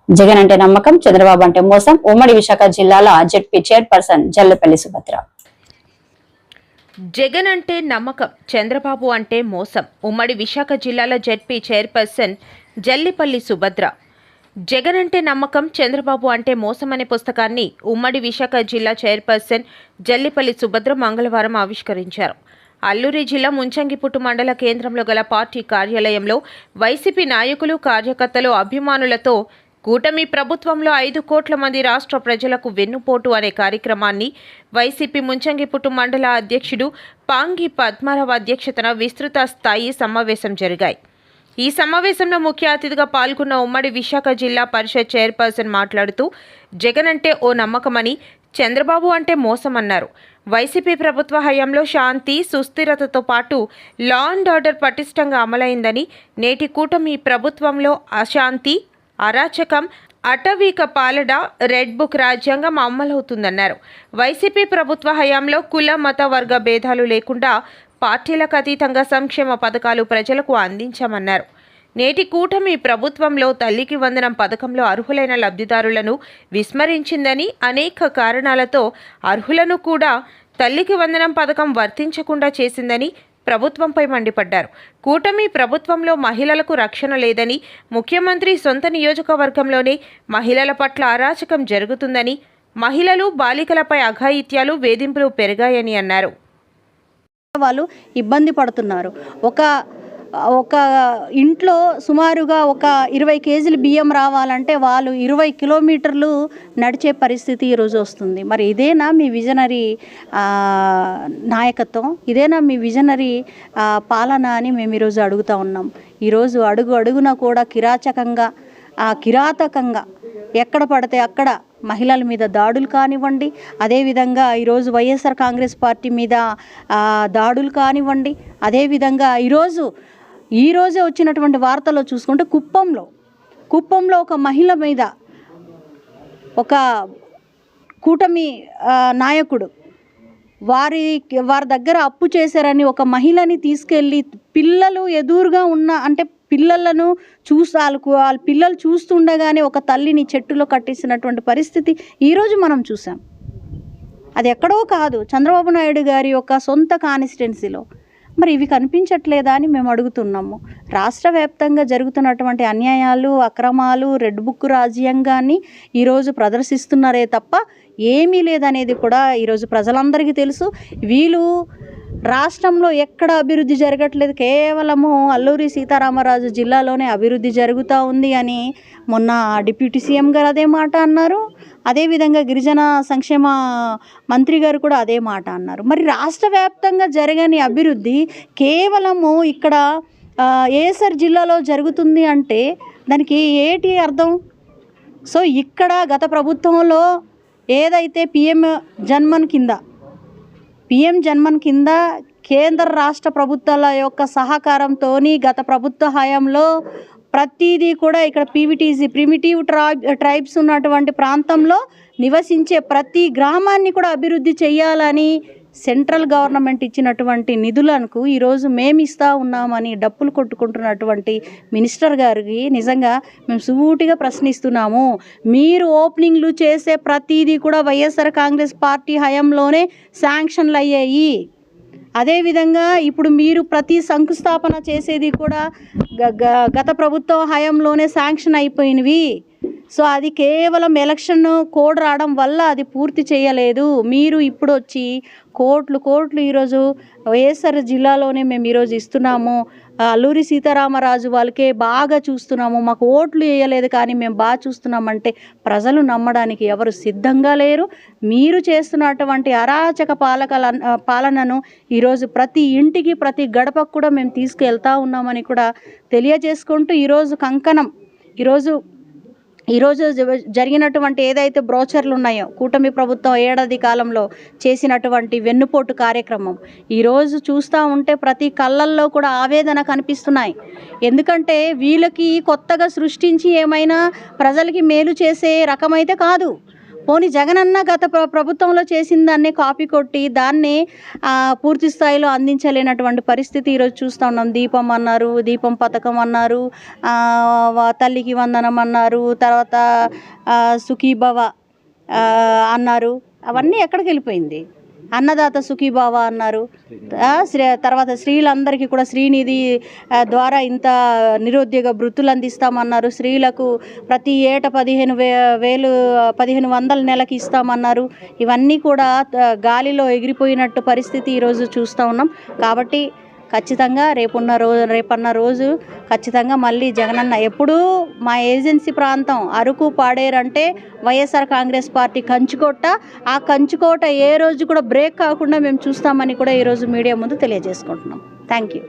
జగన్ అంటే నమ్మకం, చంద్రబాబు అంటే మోసం. ఉమ్మడి విశాఖ జిల్లాల జెడ్పీ చైర్పర్సన్ జల్లిపల్లి సుభద్ర. జగన్ అంటే నమ్మకం, చంద్రబాబు అంటే మోసం. ఉమ్మడి విశాఖ జిల్లాల జెడ్పీ చైర్పర్సన్ జల్లిపల్లి సుభద్ర. జగన్ అంటే నమ్మకం, చంద్రబాబు అంటే మోసం అనే పుస్తకాన్ని ఉమ్మడి విశాఖ జిల్లా చైర్పర్సన్ జల్లిపల్లి సుభద్ర మంగళవారం ఆవిష్కరించారు. అల్లూరి జిల్లా ముంచంగిపుట్టు మండల కేంద్రంలో గల పార్టీ కార్యాలయంలో వైసీపీ నాయకులు, కార్యకర్తలు, అభిమానులతో కూటమి ప్రభుత్వంలో 5 కోట్ల మంది రాష్ట్ర ప్రజలకు వెన్నుపోటు అనే కార్యక్రమాన్ని వైసీపీ ముంచంగిపుట్టు మండల అధ్యక్షుడు పాంగి పద్మారావు అధ్యక్షతన విస్తృత స్థాయి సమావేశం జరిగాయి. ఈ సమావేశంలో ముఖ్య అతిథిగా పాల్గొన్న ఉమ్మడి విశాఖ జిల్లా పరిషత్ చైర్పర్సన్ మాట్లాడుతూ జగన్ అంటే ఓ నమ్మకమని, చంద్రబాబు అంటే మోసమన్నారు. వైసీపీ ప్రభుత్వ హయాంలో శాంతి, సుస్థిరతతో పాటు లా అండ్ ఆర్డర్ పటిష్టంగా అమలైందని, నేటి కూటమి ప్రభుత్వంలో అశాంతి, అరాచకం, అటవీక పాలన, రెడ్ బుక్ రాజ్యాంగం అమలవుతుందన్నారు. వైసీపీ ప్రభుత్వ హయాంలో కుల, మత, వర్గ భేదాలు లేకుండా పార్టీలకు అతీతంగా సంక్షేమ పథకాలు ప్రజలకు అందించామన్నారు. నేటి కూటమి ప్రభుత్వంలో తల్లికి వందనం పథకంలో అర్హులైన లబ్ధిదారులను విస్మరించిందని, అనేక కారణాలతో అర్హులను కూడా తల్లికి వందనం పథకం వర్తించకుండా చేసిందని ప్రభుత్వంపై మండిపడ్డారు. కూటమి ప్రభుత్వంలో మహిళలకు రక్షణ లేదని, ముఖ్యమంత్రి సొంత నియోజకవర్గంలోనే మహిళల పట్ల అరాచకం జరుగుతుందని, మహిళలు, బాలికలపై అఘాయిత్యాలు, వేధింపులు పెరిగాయని అన్నారు. వాళ్ళు ఇబ్బంది పడుతున్నారు. ఒక ఇంట్లో సుమారుగా ఒక 20 కేజీలు బియ్యం రావాలంటే వాళ్ళు 20 కిలోమీటర్లు నడిచే పరిస్థితి ఈరోజు వస్తుంది. మరి ఇదేనా మీ విజనరీ నాయకత్వం? ఇదేనా మీ విజనరీ పాలన అని మేము ఈరోజు అడుగుతూ ఉన్నాం. ఈరోజు అడుగున కూడా కిరాతకంగా ఎక్కడ పడితే అక్కడ మహిళల మీద దాడులు కానివ్వండి, అదేవిధంగా ఈరోజు వైఎస్ఆర్ కాంగ్రెస్ పార్టీ మీద దాడులు కానివ్వండి, అదేవిధంగా ఈరోజే వచ్చినటువంటి వార్తల్లో చూసుకుంటే కుప్పంలో ఒక మహిళ మీద ఒక కూటమి నాయకుడు వారి దగ్గర అప్పు చేశారని ఒక మహిళని తీసుకెళ్ళి పిల్లలు ఎదురుగా ఉన్న అంటే పిల్లలను వాళ్ళ పిల్లలు చూస్తుండగానే ఒక తల్లిని చెట్టులో కట్టేసినటువంటి పరిస్థితి ఈరోజు మనం చూసాం. అది ఎక్కడో కాదు, చంద్రబాబు నాయుడు గారి యొక్క సొంత కాన్స్టిట్యున్సీలో. మరి ఇవి కనిపించట్లేదా అని మేము అడుగుతున్నాము. రాష్ట్ర వ్యాప్తంగా జరుగుతున్నటువంటి అన్యాయాలు, అక్రమాలు, రెడ్ బుక్ రాజ్యాంగాన్ని ఈరోజు ప్రదర్శిస్తున్నారే తప్ప ఏమీ లేదనేది కూడా ఈరోజు ప్రజలందరికీ తెలుసు. వీళ్ళు రాష్ట్రంలో ఎక్కడ అభివృద్ధి జరగట్లేదు, కేవలము అల్లూరి సీతారామరాజు జిల్లాలోనే అభివృద్ధి జరుగుతూ ఉంది అని మొన్న డిప్యూటీ సీఎం గారు అదే మాట అన్నారు. అదేవిధంగా గిరిజన సంక్షేమ మంత్రి గారు కూడా అదే మాట అన్నారు. మరి రాష్ట్ర వ్యాప్తంగా జరగని అభివృద్ధి కేవలము ఇక్కడ ఏఎస్ఆర్ జిల్లాలో జరుగుతుంది అంటే దానికి ఏంటి అర్థం? సో ఇక్కడ గత ప్రభుత్వంలో ఏదైతే పిఎం జన్మన్ కింద కేంద్ర రాష్ట్ర ప్రభుత్వాల యొక్క సహకారంతో గత ప్రభుత్వ హయాంలో ప్రతిదీ కూడా ఇక్కడ ప్రిమిటివ్ ట్రైబ్స్ ఉన్నటువంటి ప్రాంతంలో నివసించే ప్రతి గ్రామాన్ని కూడా అభివృద్ధి చేయాలని సెంట్రల్ గవర్నమెంట్ ఇచ్చినటువంటి నిధులకు ఈరోజు మేము ఇస్తూ ఉన్నామని డప్పులు కొట్టుకుంటున్నటువంటి మినిస్టర్ గారికి నిజంగా మేము సూటిగా ప్రశ్నిస్తున్నాము. మీరు ఓపెనింగ్లు చేసే ప్రతిదీ కూడా వైఎస్ఆర్ కాంగ్రెస్ పార్టీ హయాంలోనే శాంక్షన్లు అయ్యాయి. అదేవిధంగా ఇప్పుడు మీరు ప్రతి శంకుస్థాపన చేసేది కూడా గత ప్రభుత్వ హయాంలోనే శాంక్షన్ అయిపోయినవి. సో అది కేవలం ఎలక్షన్ కోడ్ రావడం వల్ల అది పూర్తి చేయలేదు. మీరు ఇప్పుడు వచ్చి కోట్లు ఈరోజు వైఎస్ఆర్ జిల్లాలోనే మేము ఈరోజు ఇస్తున్నాము, అల్లూరి సీతారామరాజు వాళ్ళకే బాగా చూస్తున్నాము, మాకు ఓట్లు వేయలేదు కానీ మేము బాగా చూస్తున్నామంటే ప్రజలు నమ్మడానికి ఎవరు సిద్ధంగా లేరు. మీరు చేస్తున్నటువంటి అరాచక పాలనను ఈరోజు ప్రతి ఇంటికి, ప్రతి గడపకు కూడా మేము తీసుకెళ్తా ఉన్నామని కూడా తెలియజేసుకుంటూ ఈరోజు జరిగినటువంటి ఏదైతే బ్రోచర్లు ఉన్నాయో కూటమి ప్రభుత్వం ఏడాది కాలంలో చేసినటువంటి వెన్నుపోటు కార్యక్రమం ఈరోజు చూస్తూ ఉంటే ప్రతి కళ్ళల్లో కూడా ఆవేదన కనిపిస్తున్నాయి. ఎందుకంటే వీళ్ళకి కొత్తగా సృష్టించి ఏమైనా ప్రజలకి మేలు చేసే రకమైతే కాదు. పోనీ జగనన్న గత ప్రభుత్వంలో చేసిన దాన్ని కాపీ కొట్టి దాన్ని పూర్తి స్థాయిలో అందించలేనటువంటి పరిస్థితి ఈరోజు చూస్తూ ఉన్నాం. దీపం అన్నారు, దీపం పథకం అన్నారు, తల్లికి వందనం అన్నారు, తర్వాత సుఖీభవ అన్నారు. అవన్నీ ఎక్కడికి వెళ్ళిపోయింది? అన్నదాత సుఖీభావ అన్నారు. తర్వాత స్త్రీలందరికీ కూడా శ్రీనిధి ద్వారా ఇంత నిరుద్యోగ వృత్తులు అందిస్తామన్నారు. స్త్రీలకు ప్రతి ఏటా 1500 నెలకి ఇస్తామన్నారు. ఇవన్నీ కూడా గాలిలో ఎగిరిపోయినట్టు పరిస్థితి ఈరోజు చూస్తూ ఉన్నాం. కాబట్టి ఖచ్చితంగా రేపన్న రోజు ఖచ్చితంగా మళ్ళీ జగనన్న ఎప్పుడూ మా ఏజెన్సీ ప్రాంతం అరకు పాడేరంటే వైఎస్ఆర్ కాంగ్రెస్ పార్టీ కంచుకోట. ఆ కంచుకోట ఏ రోజు కూడా బ్రేక్ కాకుండా మేము చూస్తామని కూడా ఈరోజు మీడియా ముందు తెలియజేసుకుంటున్నాం. Thank you.